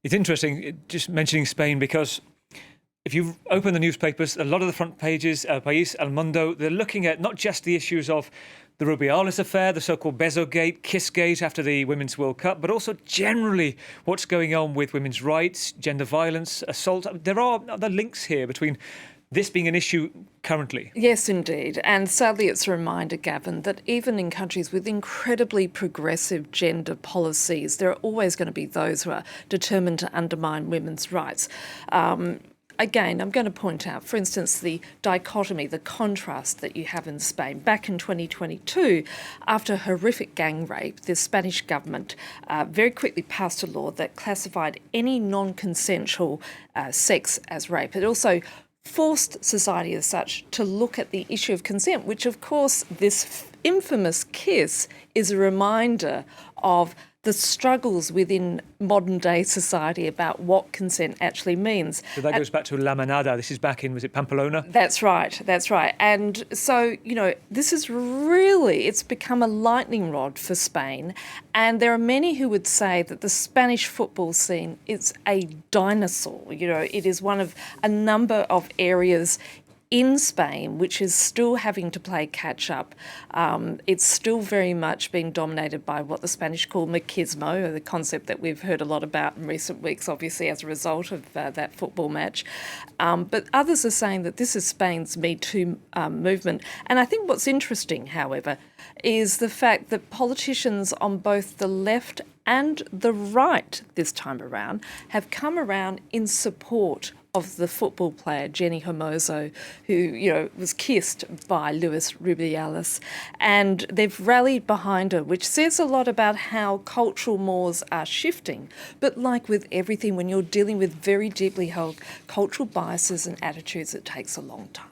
It's interesting, just mentioning Spain, because if you open the newspapers, a lot of the front pages, El País, El Mundo, they're looking at not just the issues of the Rubiales affair, the so-called Bezogate, Kissgate after the Women's World Cup, but also generally what's going on with women's rights, gender violence, assault. There are other links here between this being an issue currently. Yes, indeed. And sadly, it's a reminder, Gavin, that even in countries with incredibly progressive gender policies, there are always going to be those who are determined to undermine women's rights. Again, I'm going to point out, for instance, the dichotomy, the contrast that you have in Spain. Back in 2022, after horrific gang rape, the Spanish government very quickly passed a law that classified any non-consensual sex as rape. It also forced society as such to look at the issue of consent, which, of course, this infamous kiss is a reminder of the struggles within modern-day society about what consent actually means. So that goes back to La Manada. This is back in, was it Pamplona? That's right. And so, this is really, it's become a lightning rod for Spain. And there are many who would say that the Spanish football scene is a dinosaur. It is one of a number of areas in Spain, which is still having to play catch up. It's still very much being dominated by what the Spanish call machismo, the concept that we've heard a lot about in recent weeks, obviously as a result of that football match. But others are saying that this is Spain's Me Too movement. And I think what's interesting, however, is the fact that politicians on both the left and the right this time around have come around in support of the football player Jenny Hermoso, who was kissed by Luis Rubiales, and they've rallied behind her, which says a lot about how cultural mores are shifting. But like with everything, when you're dealing with very deeply held cultural biases and attitudes, it takes a long time.